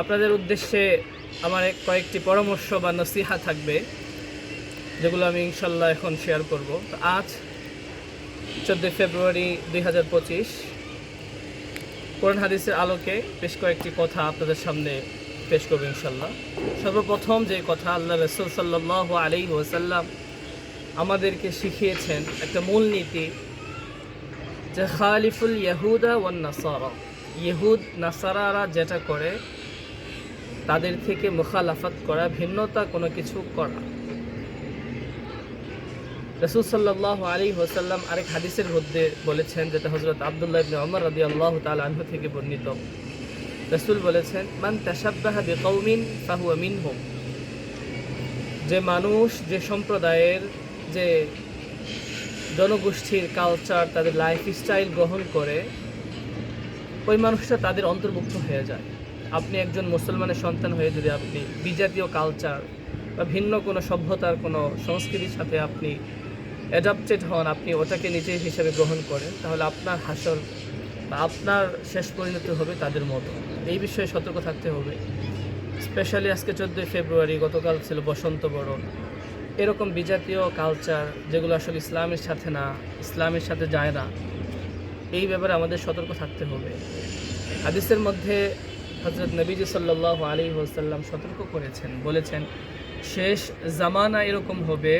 আপনাদের উদ্দেশ্যে আমার কয়েকটি পরামর্শ বা নসিহা থাকবে, যেগুলো আমি ইনশাল্লাহ এখন শেয়ার করব। তো আজ 14 ফেব্রুয়ারি 2025 কোরআন হাদিসের আলোকে বেশ কয়েকটি কথা আপনাদের সামনে পেশ করব ইনশাল্লাহ। সর্বপ্রথম যে কথা, আল্লাহ রাসূল সাল্লাল্লাহু আলাইহি ওয়াসাল্লাম আমাদেরকে শিখিয়েছেন একটা মূলনীতি, যে খালিফুল ইয়াহুদা ওয়ান নাসারা, ইহুদ নাসারারা যেটা করে তাদের থেকে মুখালাফাত করা, ভিন্নতা কোনো কিছু করা। রাসূল সাল্লাল্লাহু আলাইহি ওয়াসাল্লাম আরেক হাদিসের মধ্যে বলেছেন, যেটা হযরত আব্দুল্লাহ ইবনে ওমর রাদিয়াল্লাহু তাআলা আনহু থেকে বর্ণিত। রাসূল বলেছেন, মান তাশাব্বাহা বিকওমিন ফাহুয়া মিনহুম, যে মানুষ যে সম্প্রদায়ের, যে জনগোষ্ঠীর কালচার, তাদের লাইফস্টাইল গ্রহণ করে, ওই মানুষটা তাদের অন্তর্ভুক্ত হয়ে যায়। আপনি একজন মুসলমানের সন্তান হয়ে যদি আপনি বিজাতীয় কালচার বা ভিন্ন কোনো সভ্যতার কোনো সংস্কৃতির সাথে আপনি অ্যাডাপ্টেড হন, আপনি ওটাকে নিজের হিসাবে গ্রহণ করেন, তাহলে আপনার হাসর বা আপনার শেষ পরিণতি হবে তাদের মতো। এই বিষয়ে সতর্ক থাকতে হবে। স্পেশালি আজকে 14 ফেব্রুয়ারি, গতকাল ছিল বসন্ত বরণ। এরকম বিজাতীয় কালচার যেগুলো আসলে ইসলামের সাথে না, ইসলামের সাথে যায় না, এই ব্যাপারে আমাদের সতর্ক থাকতে হবে। হাদিসের মধ্যে হযরত নবীজি সাল্লাল্লাহু আলাইহি ওয়াসাল্লাম সতর্ক করেছেন, বলেছেন, শেষ জামানা এরকম হবে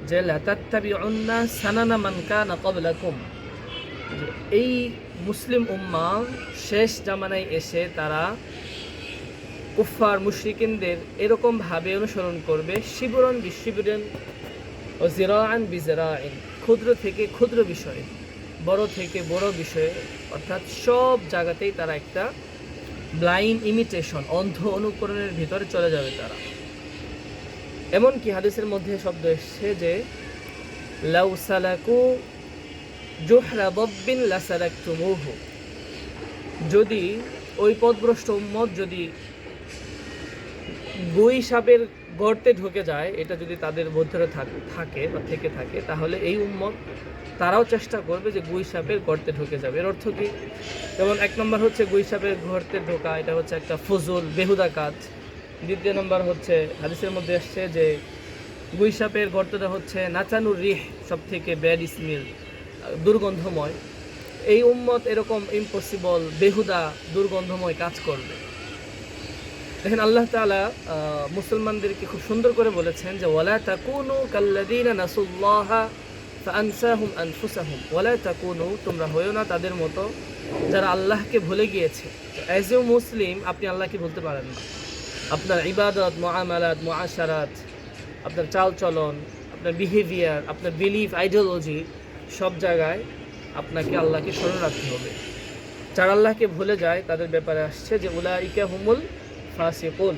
যে লাতাত্তাবিউন্না সানানা মান কানা ক্বাবলাকুম, এই মুসলিম উম্মাহ শেষ জামানায় এসে তারা কুফফার মুশরিকিনদের এরকমভাবে অনুসরণ করবে, শিবরন বিশিবরিন ও জিরাআন বিজিরাইন, ক্ষুদ্র থেকে ক্ষুদ্র বিষয়ে, বড় থেকে বড় বিষয়ে, অর্থাৎ সব জায়গাতেই তারা একটা ব্লাইন্ড ইমিটেশন, অন্ধ অনুকরণের ভিতরে চলে যাবে তারা। এমনকি হাদিসের মধ্যে শব্দ এসছে যে লাউ সালাকু জুহরা দাব্বিন লাসালাকতুমুহু, যদি ওই পথভ্রষ্ট উম্মত যদি গুই সাপের গর্তে ঢুকে যায়, এটা যদি তাদের মধ্যে থাকে বা থেকে থাকে, তাহলে এই উম্মত তারাও চেষ্টা করবে যে গুই সাপের গর্তে ঢুকে যাবে। এর অর্থ কি? যেমন এক নম্বর হচ্ছে গুই সাপের গর্তে ঢোকা, এটা হচ্ছে একটা ফজল বেহুদা কাজ। দ্বিতীয় নম্বর হচ্ছে হাদিসের মধ্যে আসছে যে গুই সাপের গর্তটা হচ্ছে নাচানুর রিহ, সব থেকে ব্যাড স্মেল, দুর্গন্ধময়। এই উম্মত এরকম ইম্পসিবল বেহুদা দুর্গন্ধময় কাজ করবে। দেখেন, আল্লাহ তাআলা মুসলমানদেরকে খুব সুন্দর করে বলেছেন যে ওয়ালা তাকুনু কাল্লাযীনা নাসুল্লাহা ফাআনসাহুম আনফুসাহুম, ওয়ালা তাকুনু, তোমরা হয়ো না তাদের মতো যারা আল্লাহকে ভুলে গিয়েছে। অ্যাজ এ মুসলিম আপনি আল্লাহকে ভুলতে পারেন না। আপনার ইবাদত, মুআমালাত, মুআশারাত, আপনার চালচলন, আপনার বিহেভিয়ার, আপনার বিলিফ, আইডিওলজি, সব জায়গায় আপনাকে আল্লাহকে স্মরণ রাখতে হবে। যারা আল্লাহকে ভুলে যায় তাদের ব্যাপারে আসছে যে উলাইকা হুমুল ফাসিকুন,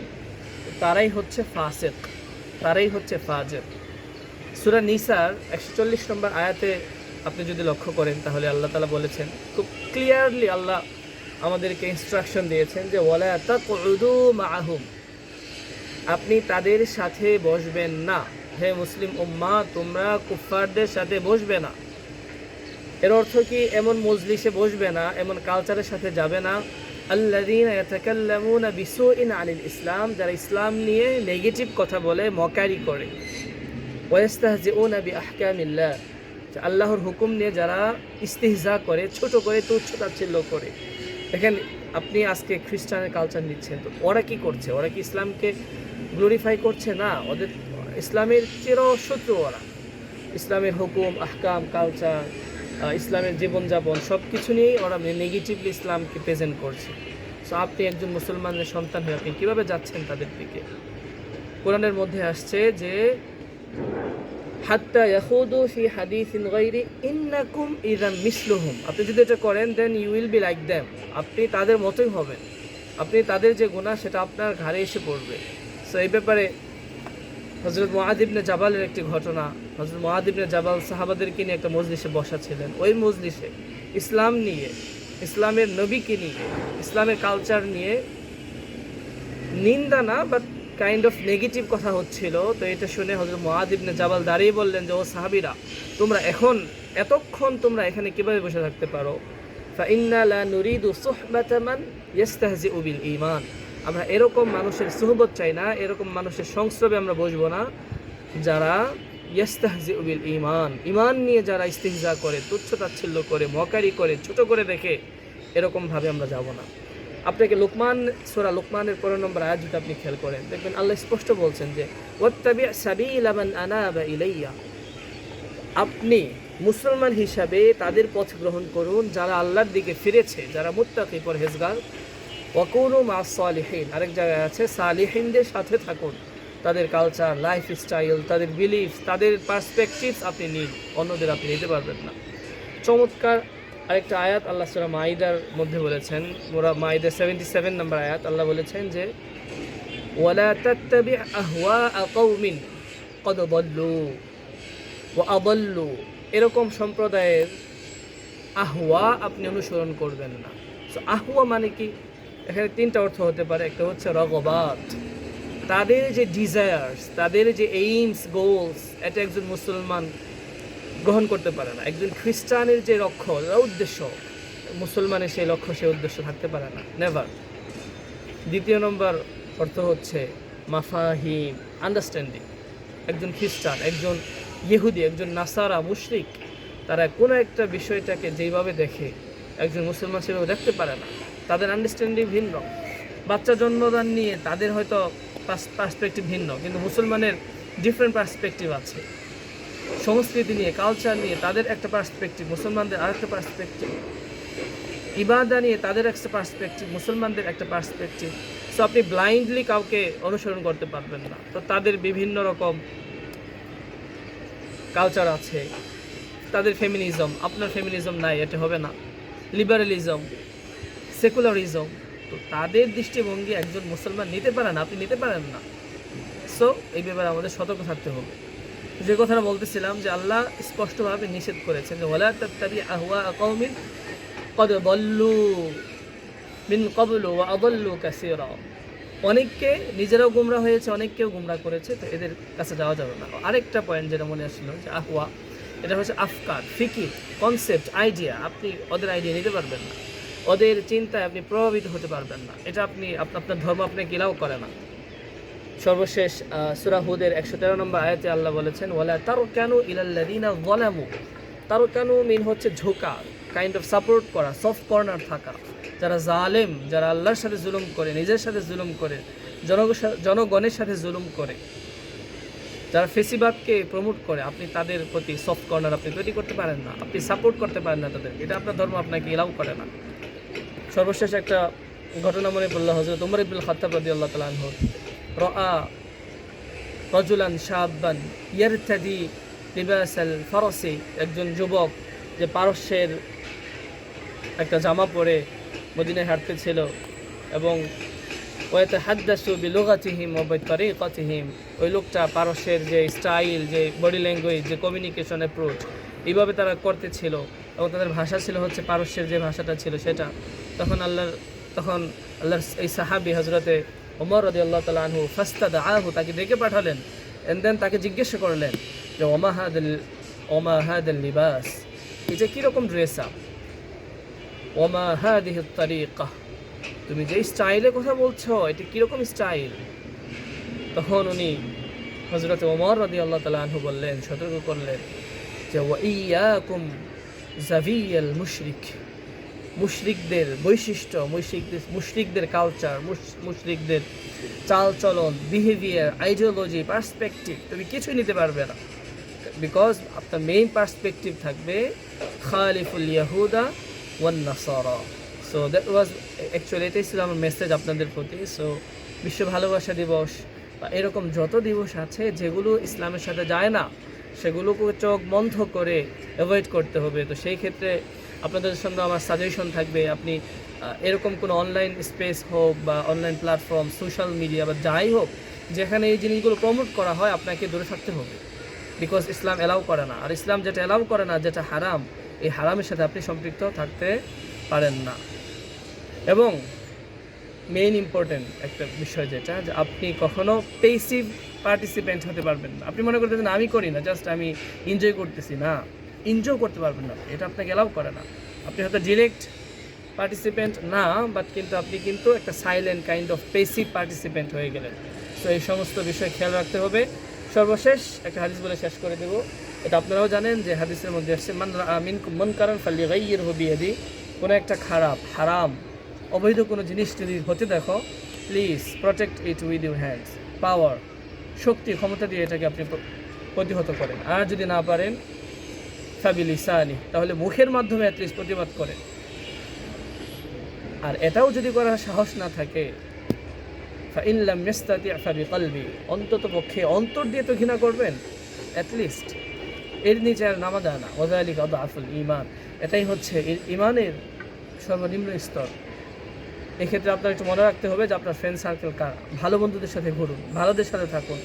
তারাই হচ্ছে ফাসিক, তারাই হচ্ছে ফাজির। সূরা নিসার 140 নম্বর আয়াতে আপনি যদি লক্ষ্য করেন, তাহলে আল্লাহ তাআলা বলেছেন, খুব ক্লিয়ারলি আল্লাহ আমাদেরকে ইনস্ট্রাকশন দিয়েছেন যে ওয়ালা তাকউদু মাআহুম, আপনি তাদের সাথে বসবেন না। হে মুসলিম উম্মাহ, তোমরা কুফফারদের সাথে বসবে না। এর অর্থ কি? এমন মজলিসে বসবে না, এমন কালচারের সাথে যাবে না, আল্লাযীনা ইয়াতাকাল্লামুনা বিসুইন আনিল ইসলাম, যারা ইসলাম নিয়ে নেগেটিভ কথা বলে, মকারি করে, ওয়া ইস্তাহজিউনা বিআহকামিল্লাহ, আল্লাহর হুকুম নিয়ে যারা ইস্তিহজা করে, ছোট করে, তুচ্ছ-তাচ্ছিল্য করে। দেখেন, আপনি আজকে খ্রিস্টানের কালচার নিচ্ছেন, তো ওরা কি করছে? ওরা কি ইসলামকে গ্লোরিফাই করছে? না, ওদের ইসলামের চিরশত্রু ওরা। ইসলামের হুকুম, আহকাম, কালচার, ইসলামের জীবনযাপন সব কিছু নিয়েই ওরা নেগেটিভলি ইসলামকে প্রেজেন্ট করছে। সো আপনি একজন মুসলমানের সন্তান হয়ে আপনি কীভাবে যাচ্ছেন তাদের দিকে? কোরআনের মধ্যে আসছে যে হাত্তা ইয়াখুদু ফি হাদিসিন গায়রি ইন্নাকুম ইযাম মিসলুহুম, আপনি যদি এটা করেন then you will be like them, আপনি তাদের মতোই হবেন। আপনি তাদের যে গুনাহ সেটা আপনার ঘাড়ে এসে পড়বে। সো এই ব্যাপারে হযরত মুআয ইবনে জাবালের একটি ঘটনা। হযরত মুআয ইবনে জাবাল সাহাবাদেরকে নিয়ে একটা মজলিসে বসা ছিলেন। ওই মজলিসে ইসলাম নিয়ে, ইসলামের নবীকে নিয়ে, ইসলামের কালচার নিয়ে নিন্দা না, বাট কাইন্ড অফ নেগেটিভ কথা হচ্ছিল। তো এটা শুনে হযরত মুআয ইবনে জাবাল দাঁড়িয়ে বললেন যে ও সাহাবীরা, তোমরা এতক্ষণ তোমরা এখানে কীভাবে বসে থাকতে পারো? ফাইন্না লা নুরিদু সুহবাতা মান ইস্তাহজিউ বিল ঈমান। আমরা এরকম মানুষের সুহবত চাই না, এরকম মানুষের সংস্রবে আমরা বসবো না যারা ইস্তাহজিউ বিল ঈমান, ঈমান নিয়ে যারা ইস্তিহজা করে, তুচ্ছ তাচ্ছিল্য করে, মকারি করে, ছোট করে দেখে, এরকমভাবে আমরা যাব না। আপনাকে লুকমান, সূরা লুকমানের 15 নম্বর আয়াত যদি আপনি খেয়াল করেন, দেখবেন আল্লাহ স্পষ্ট বলছেন যে ওয়াত্তাবি সাবিলা মান আনাবা ইলাইয়া, আপনি মুসলমান হিসাবে তাদের পথ গ্রহণ করুন যারা আল্লাহর দিকে ফিরেছে, যারা মুত্তাকি পরহেজগার। ওয়াকুনু মা'আস সালিহিন, আরেক জায়গায় আছে সালিহিনদের সাথে থাকুন। তাদের কালচার, লাইফস্টাইল, তাদের বিলিফ, তাদের পার্সপেক্টিভস আপনি নিন, অন্যদের আপনি নিতে পারবেন না। চমৎকার আরেকটা আয়াত আল্লাহ সূরা মাইদার মধ্যে বলেছেন, মাইদা 77 নম্বর আয়াত, আল্লাহ বলেছেন যে ওয়ালা তাত্তাবি' আহওয়া'a কওমিন ক্বাদ দাল্লু ওয়া আদাল্লু, এরকম সম্প্রদায়ের আহওয়া আপনি অনুসরণ করবেন না। সো আহওয়া মানে কি? এখানে 3টা অর্থ হতে পারে। একটা হচ্ছে রগবাত, তাদের যে ডিজায়ার্স, তাদের যে এইমস, গোলস, এটা একজন মুসলমান গ্রহণ করতে পারে না। একজন খ্রিস্টানের যে লক্ষ্য, উদ্দেশ্য, মুসলমানের সেই লক্ষ্য, সেই উদ্দেশ্য থাকতে পারে না, নেভার। দ্বিতীয় নম্বর অর্থ হচ্ছে মাফাহিম, আন্ডারস্ট্যান্ডিং। একজন খ্রিস্টান, একজন ইহুদি, একজন নাসারা, মুশরিক, তারা কোনো একটা বিষয়টাকে যেইভাবে দেখে একজন মুসলমান সেভাবে দেখতে পারে না। তাদের আন্ডারস্ট্যান্ডিং ভিন্ন। বাচ্চা জন্মদান নিয়ে তাদের হয়তো পার্সপেক্টিভ ভিন্ন, কিন্তু মুসলমানের ডিফারেন্ট পার্সপেক্টিভ আছে। সংস্কৃতি নিয়ে, কালচার নিয়ে তাদের একটা পার্সপেক্টিভ, মুসলমানদের আরেকটা পার্সপেক্টিভ। ইবাদা নিয়ে তাদের একটা পার্সপেক্টিভ, মুসলমানদের একটা পার্সপেক্টিভ। সো আপনি ব্লাইন্ডলি কাউকে অনুসরণ করতে পারবেন না। তো তাদের বিভিন্ন রকম কালচার আছে, তাদের ফেমিনিজম, আপনার ফেমিনিজম নাই, এটা হবে না। লিবারালিজম, সেকুলারিজম, তো তাদের দৃষ্টিভঙ্গি একজন মুসলমান নিতে পারে না, আপনি নিতে পারেন না। সো এই ব্যাপারে আমাদের সতর্ক থাকতে হবে। যে কথাটা বলতেছিলাম যে আল্লাহ স্পষ্টভাবে নিষেধ করেছেন যে ওয়ালা তাত্তাবি আহওয়া'a কওমিন ক্বাদ দাল্লু মিন ক্বাবলু ওয়া আদাল্লু কাসীরা। অনেককে নিজেরাও গুমরা হয়েছে, অনেককেও গুমরা করেছে, তো এদের কাছে যাওয়া যাবে না। আরেকটা পয়েন্ট যেটা মনে আসলো যে আহওয়া, এটা হচ্ছে আফকার, ফিকির, কনসেপ্ট, আইডিয়া। আপনি ওদের আইডিয়া নিতে পারবেন না, ওদের চিন্তায় আপনি প্রভাবিত হতে পারবেন না। এটা আপনি আপনার ধর্ম আপনাকে এলাও করে না। সর্বশেষ সূরা হুদের 113 নম্বর আয়াতে আল্লাহ বলেছেন ওয়ালা তারকানু ইলাল্লাযিনা যালামু। তারকানু মিন হচ্ছে ঝোঁকা, কাইন্ড অফ সাপোর্ট করা, সফট কর্নার থাকা। যারা জালেম, যারা আল্লাহর সাথে জুলুম করে, নিজের সাথে জুলুম করে, জনগণের সাথে জুলুম করে, যারা ফেসিবাদকে প্রমোট করে, আপনি তাদের প্রতি সফট কর্নার আপনি তৈরি করতে পারেন না, আপনি সাপোর্ট করতে পারেন না তাদের। এটা আপনার ধর্ম আপনাকে এলাও করে না। সর্বশেষ একটা ঘটনা মনে পড়ল, হযরত ওমর ইবনুল খাত্তাব রাদিয়াল্লাহু তাআলা আনহু রাআ রাজুলান শাবান ইয়ারতাদি লিবাসাল ফারসি, একজন যুবক যে পারস্যের একটা জামা পরে মদিনায় হাঁটতেছিল এবং ওয়াতাহাদ্দাসু বিলুগাতিহিম ওয়া বিতরিকাতিহিম, ওই লোকটা পারস্যের যে স্টাইল, যে বডি ল্যাঙ্গুয়েজ, যে কমিউনিকেশন অ্যাপ্রোচ, এইভাবে তারা করতেছিল এবং তাদের ভাষা ছিল হচ্ছে পারস্যের যে ভাষাটা ছিল সেটা। তখন আল্লাহর এই সাহাবী হযরতে ওমর রাদিয়াল্লাহু তাআলা আনহু ফাস্তাদআহু, তাকে ডেকে পাঠালেন। এন্ড দেন তাকে জিজ্ঞাসা করলেন যে ওমা হাদাল লিবাস, এটা কীরকম ড্রেস আপ, ওমা হাদিহি তারিকা, তুমি যে স্টাইলের কথা বলছো এটা কীরকম স্টাইল। তখন উনি হযরত ওমর রাদিয়াল্লাহু তাআলা আনহু বললেন, সতর্ক করলেন যে ওয়া ইয়াকুম জাভিয়াল মুশরিক, মুশরিকদের বৈশিষ্ট্য, মুশরিকদের কালচার, মুশরিকদের চালচলন, বিহেভিয়ার, আইডিওলজি, পার্সপেক্টিভ তুমি কিছুই নিতে পারবে না। বিকজ আপনার মেইন পার্সপেক্টিভ থাকবে খালিফুল ইয়াহুদা ওয়ান নাসারা। সো দ্যাট ওয়াজ অ্যাকচুয়ালি, এটাই ছিল আমার মেসেজ আপনাদের প্রতি। সো বিশ্ব ভালোবাসা দিবস বা এরকম যত দিবস আছে যেগুলো ইসলামের সাথে যায় না, সেগুলোকে চোখ বন্ধ করে অ্যাভয়েড করতে হবে। তো সেই ক্ষেত্রে আপনাদের সঙ্গে আমার সাজেশন থাকবে, আপনি এরকম কোনো অনলাইন স্পেস হোক বা অনলাইন প্ল্যাটফর্ম, সোশ্যাল মিডিয়া বা যাই হোক, যেখানে এই জিনিসগুলো প্রমোট করা হয়, আপনাকে দূরে থাকতে হবে। বিকজ ইসলাম অ্যালাউ করে না। আর ইসলাম যেটা অ্যালাউ করে না, যেটা হারাম, এই হারামের সাথে আপনি সম্পৃক্ত থাকতে পারেন না। এবং মেইন ইম্পর্টেন্ট একটা বিষয় যেটা, যে আপনি কখনো পেসিভ পার্টিসিপেন্ট হতে পারবেন না। আপনি মনে করতেছেন আমি করি না, জাস্ট আমি এনজয় করতেছি, না, এনজয় করতে পারবেন না, এটা আপনাকে অ্যালাউ করে না। আপনি হয়তো ডিরেক্ট পার্টিসিপেন্ট না, বাট কিন্তু আপনি কিন্তু একটা silent kind of passive participant হয়ে গেলেন। সো এই সমস্ত বিষয় খেয়াল রাখতে হবে। সর্বশেষ একটা হাদিস বলে শেষ করে দেব, এটা আপনারাও জানেন যে হাদিসের মধ্যে আসছে, মান রাআ মিনকুম মুনকারান ফালিগাইয়িরহু বিয়াদি, কোনো একটা খারাপ, হারাম, অবৈধ কোনো জিনিস যদি হতে দেখো, please protect it with your hands. Power, শক্তি, ক্ষমতা দিয়ে এটাকে আপনি প্রতিহত করেন। আর যদি না পারেন ফাবিলিসানি, তাহলে মুখের মাধ্যমে অ্যাটলিস্ট প্রতিবাদ করেন। আর এটাও যদি করার সাহস না থাকে, ফাইন লাম ইয়াস্তাতি ফাবিকলবি, অন্তত পক্ষে অন্তর দিয়ে তো ঘৃণা করবেন অ্যাটলিস্ট। এর নিচে আর নামা যায় না। ওয়াযালিকা আদআফুল ঈমান, এটাই হচ্ছে ঈমানের সর্বনিম্ন স্তর। এক্ষেত্রে আপনার একটু মনে রাখতে হবে যে আপনার ফ্রেন্ড সার্কেল কার, ভালো বন্ধুদের সাথে ঘুরুন, ভালোদের সাথে থাকুন।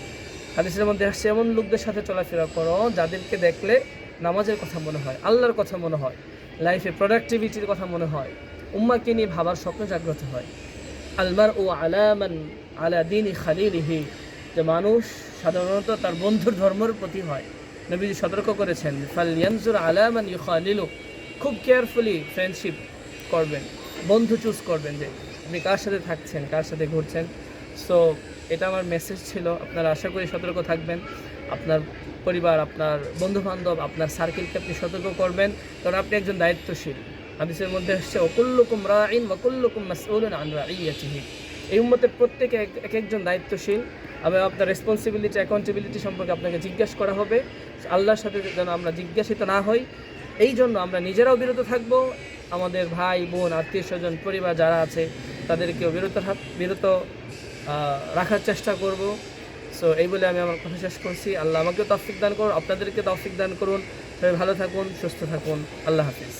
হাদিসের মধ্যে আসছে এমন লোকদের সাথে চলাফেরা করো যাদেরকে দেখলে নামাজের কথা মনে হয়, আল্লাহর কথা মনে হয়, লাইফে প্রোডাক্টিভিটির কথা মনে হয়, উম্মাকে নিয়ে ভাবার স্বপ্ন জাগ্রত হয়। আলমারউ আলা মান আলা দীনি খালিলিহি, যে মানুষ সাধারণত তার বন্ধুর ধর্মের প্রতি হয়। নবীজি সতর্ক করেছেন, ফালইয়ানজুর আলা মান ইউখালিলু, খুব কেয়ারফুলি ফ্রেন্ডশিপ করবেন, বন্ধু চুজ করবেন যে আপনি কার সাথে থাকছেন, কার সাথে ঘুরছেন। সো এটা আমার মেসেজ ছিল। আপনারা আশা করি সতর্ক থাকবেন, আপনার পরিবার, আপনার বন্ধুবান্ধব, আপনার সার্কেলকে আপনি সতর্ক করবেন, কারণ আপনি একজন দায়িত্বশীল। হাদিসের মধ্যে আসছে ওয়াকুল্লুকুম রাঈন ওয়া কুল্লুকুম মাসউলুন আন রাঈয়াতিহি, এই উম্মতের প্রত্যেকে এক একজন দায়িত্বশীল, এবং আপনার রেসপন্সিবিলিটি, অ্যাকাউন্টেবিলিটি সম্পর্কে আপনাকে জিজ্ঞাসা করা হবে। আল্লাহর সাথে যেন আমরা জিজ্ঞাসিত না হই, এই জন্য আমরা নিজেরাও বিরত থাকবো, আমাদের ভাই বোন, আত্মীয় স্বজন, পরিবার যারা আছে তাদেরকেও বিরত রাখার চেষ্টা করব। সো এই বলে আমি আমার কথা শেষ করছি। আল্লাহ আমাকেও তৌফিক দান করুন, আপনাদেরকে তৌফিক দান করুন। সবাই ভালো থাকুন, সুস্থ থাকুন। আল্লাহ হাফিজ।